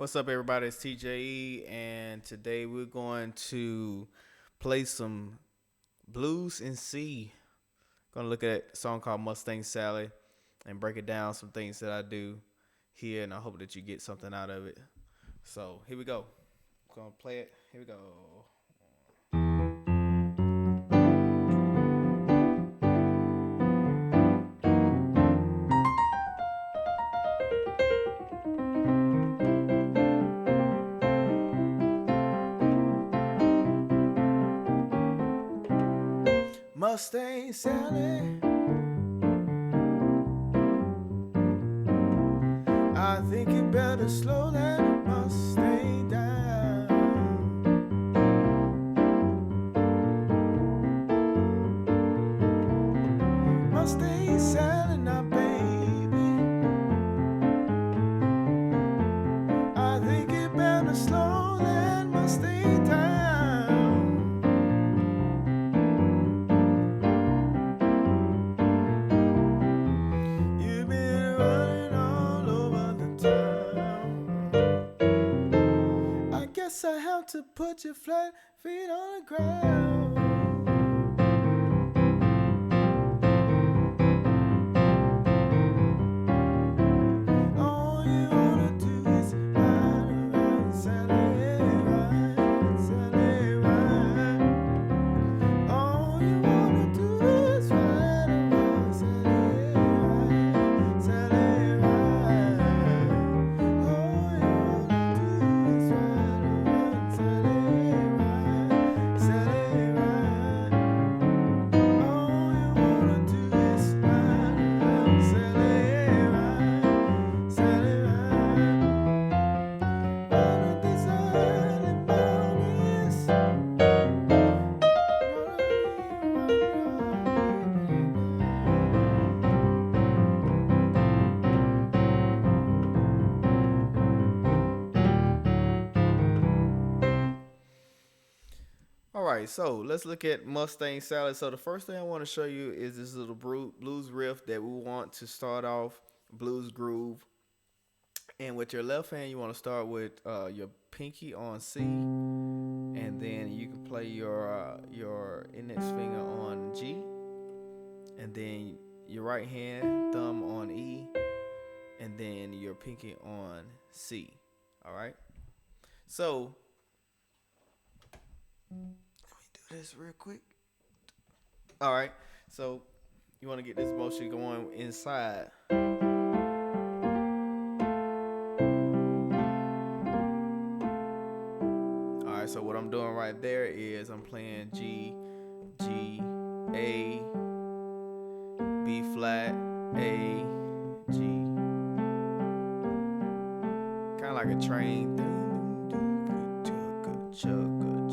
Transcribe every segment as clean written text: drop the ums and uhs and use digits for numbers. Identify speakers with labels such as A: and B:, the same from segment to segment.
A: What's up, everybody? It's TJE, and today we're going to play some blues in C. Gonna look at a song called Mustang Sally and break it down, some things that I do here, and I hope that you get something out of it. So here we go. Gonna play it. Here we go. Mustang Sally, I think you better slow that Mustang down. Mustang Sally, now baby, I think you better slow that Mustang down. You've been running all over the town. I guess I have to put your flat feet on the ground. All you wanna do is ride around, Sally, ride, Sally, ride. All you wanna do is ride around, Sally, ride, Sally, ride. All you wanna do is ride around, Sally, ride, Sally, ride. All you wanna do is ride around, Sally, ride, Sally, ride. One of these early mornings, all right, so let's look at Mustang Salad. So the first thing I want to show you is this little blues riff that we want to start off, blues groove. And with your left hand, you want to start with your pinky on C, and then you can play your index finger on G, and then your right hand thumb on E, and then your pinky on C. All right. So let me do this real quick. All right. So you want to get this motion going inside. All right. So what I'm doing right there is I'm playing G, G, A, B flat, A, G. Kind of like a train. Chugga, chugga,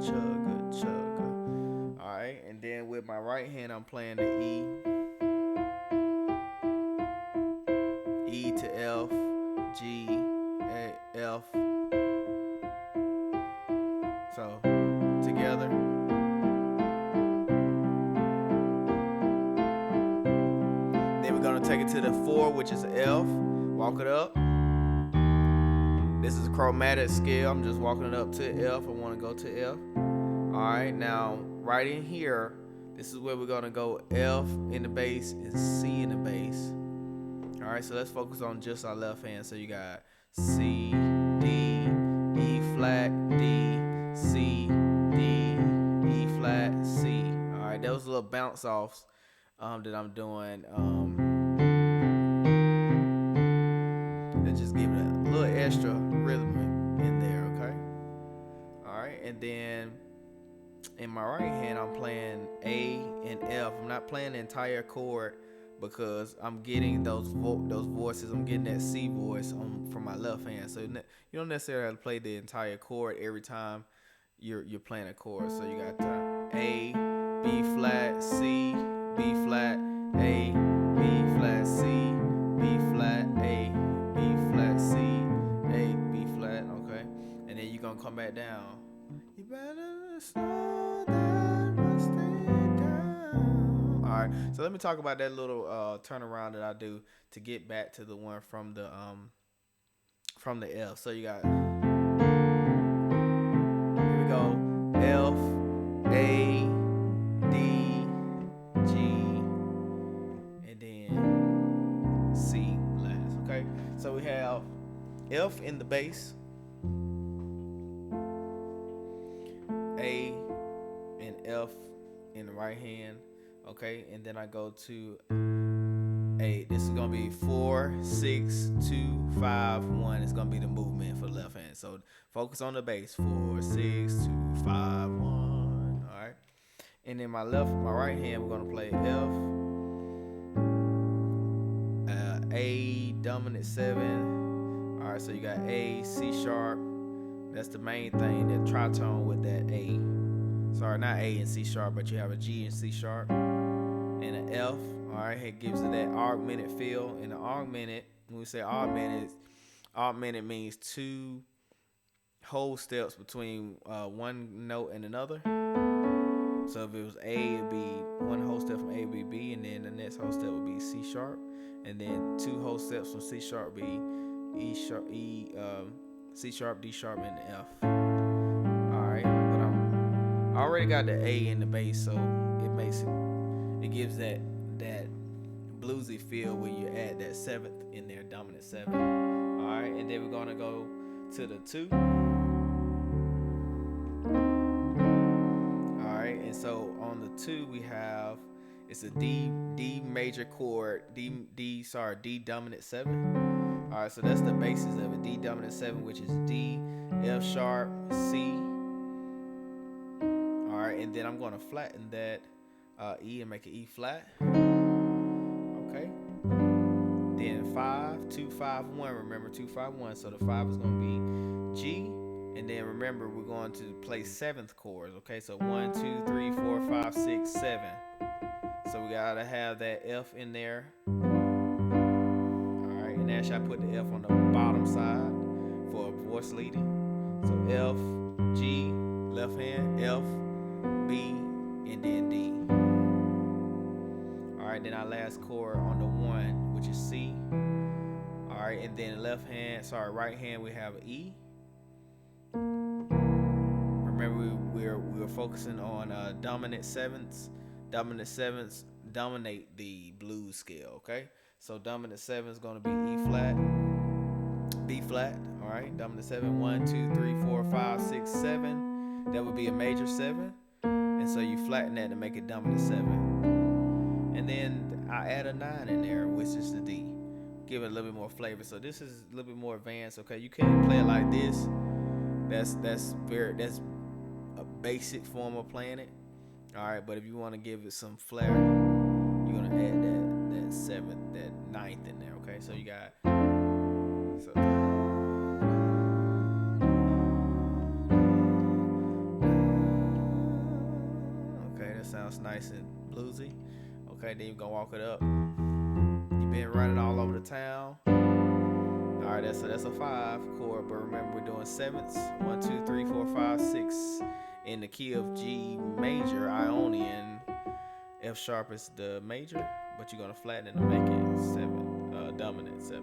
A: chugga, chugga. Alright, and then with my right hand, I'm playing the E to F, G, A, F. So, together. Then we're going to take it to the 4, which is F. Walk it up. This is a chromatic scale. I'm just walking it up to F. I want to go to F. Alright, now right in here, this is where we're going to go F in the bass and C in the bass. Alright, so let's focus on just our left hand. So you got C, D, E flat, D, C, D, E flat, C. Alright, those little bounce offs that I'm doing. And just give it a little extra rhythm in there, okay? Alright, and then in my right hand, I'm playing A and F. I'm not playing the entire chord because I'm getting those voices. I'm getting that C voice from my left hand. So you don't necessarily have to play the entire chord every time you're playing a chord. So you got A, B flat, C, B flat, A, B flat, C, B flat, A, B flat, C, A, B flat, okay? And then you're gonna come back down. You better slow that Mustang down. Alright, so let me talk about that little turnaround that I do to get back to the one from from the F. So you got, here we go, F, A, D, G, and then C last. Okay, so we have F in the bass, A and F in the right hand. Okay, and then I go to A. This is gonna be 4, 6, 2, 5, 1. It's gonna be the movement for the left hand. So focus on the bass. 4, 6, 2, 5, 1. All right. And then my right hand, we're gonna play F, A dominant 7. All right. So you got A, C sharp. That's the main thing. That tritone with that A. Sorry, not A and C sharp, but you have a G and C sharp and an F. All right, it gives it that augmented feel. And the augmented, when we say augmented means 2 whole steps between one note and another. So if it was A, it'd be 1 whole step from A would be B, and then the next whole step would be C sharp, and then 2 whole steps from C sharp would be C sharp, D sharp, and F. All right, but I already got the A in the bass, so it gives that bluesy feel when you add that 7th in there, dominant 7. All right, and then we're gonna go to the 2. All right, and so on the 2 we have, it's a D major chord, D dominant 7. All right, so that's the basis of a D dominant 7, which is D, F sharp, C. All right, and then I'm gonna flatten that E and make it E flat. Okay. Then 5, 2, 5, 1. Remember 2, 5, 1. So the 5 is gonna be G, and then remember we're going to play 7th chords. Okay, so 1, 2, 3, 4, 5, 6, 7. So we gotta have that F in there. All right, and actually I put the F on the bottom side for voice leading. So F, G, left hand, F, B, and then D. All right, then our last chord on the 1, which is C. All right, and then right hand, we have E. Remember, we were focusing on dominant 7ths. Dominant 7ths dominate the blues scale. Okay, so dominant 7 is going to be E flat, B flat. All right, dominant 7, 1, 2, 3, 4, 5, 6, 7. That would be a major 7, and so you flatten that to make it dominant 7. And then I add a 9 in there, which is the D. Give it a little bit more flavor. So this is a little bit more advanced. Okay, you can't play it like this. That's a basic form of playing it. All right, but if you want to give it some flair, you're gonna add that 7th, that 9th in there. Okay, so you got okay, that sounds nice and bluesy. Okay, then you're gonna walk it up. You've been running all over the town. All right, that's a 5 chord, but remember we're doing 7ths. 1, 2, 3, 4, 5, 6 in the key of G major, Ionian. F sharp is the major, but you're gonna flatten it to make it 7, dominant 7.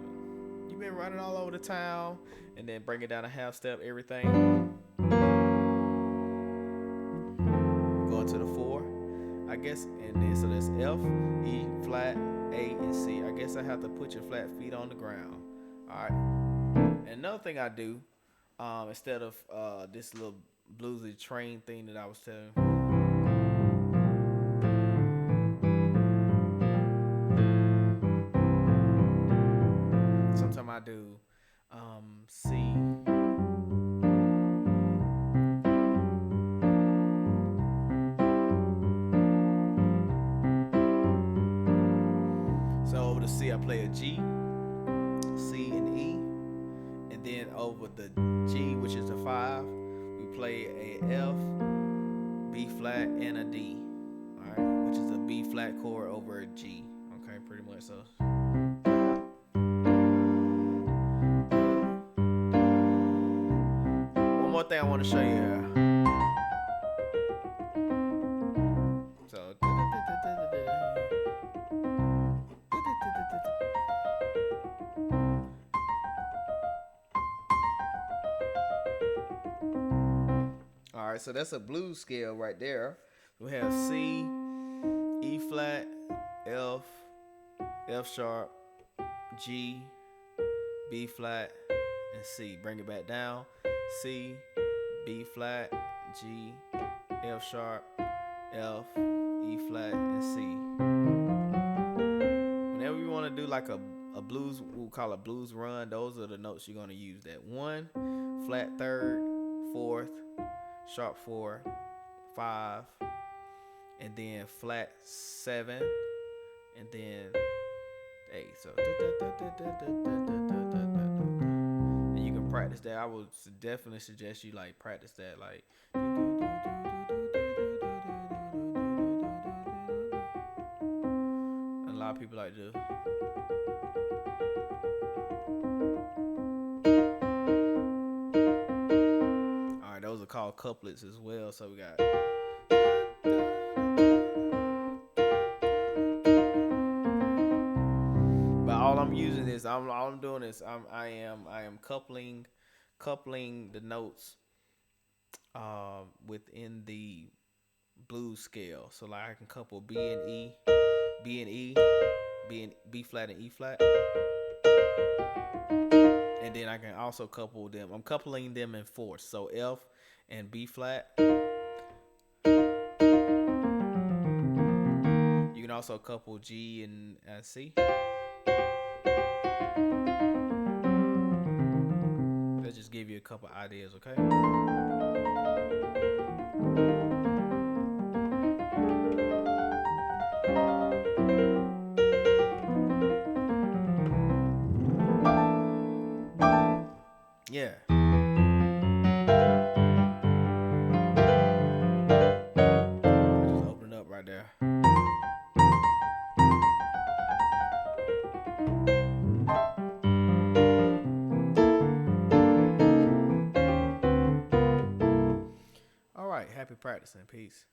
A: You've been running all over the town, and then bring it down a half step, everything. Going to the 4. I guess, and then so that's F, E flat, A, and C. I guess I have to put your flat feet on the ground. All right. And another thing I do, instead of this little bluesy train thing that I was telling you. Sometimes I do C. So over the C, I play a G, C, and E, and then over the G, which is the 5, we play a F, B flat, and a D. All right, which is a B flat chord over a G. Okay, pretty much so. One more thing I want to show you here. So. right, so that's a blues scale right there. We have C, E flat, F, F sharp, G, B flat, and C. Bring it back down. C, B flat, G, F sharp, F, E flat, and C. Whenever you want to do like a blues, we'll call it blues run, those are the notes you're going to use. That 1, flat 3rd, 4th, sharp 4, 5, and then flat 7, and then 8. So and you can practice that. I would definitely suggest you like practice that, like a lot of people like to do. Alright, those are called couplets as well. So we got all I'm using is all I'm doing is I am coupling the notes within the blues scale. So like I can couple B and E, B and E, B flat and E flat, and then I can also couple them. I'm coupling them in fourths. So F and B flat. You can also couple G and C. Let's just give you a couple ideas, okay? Yeah. I just opened it up right there. All right, happy practicing. Peace.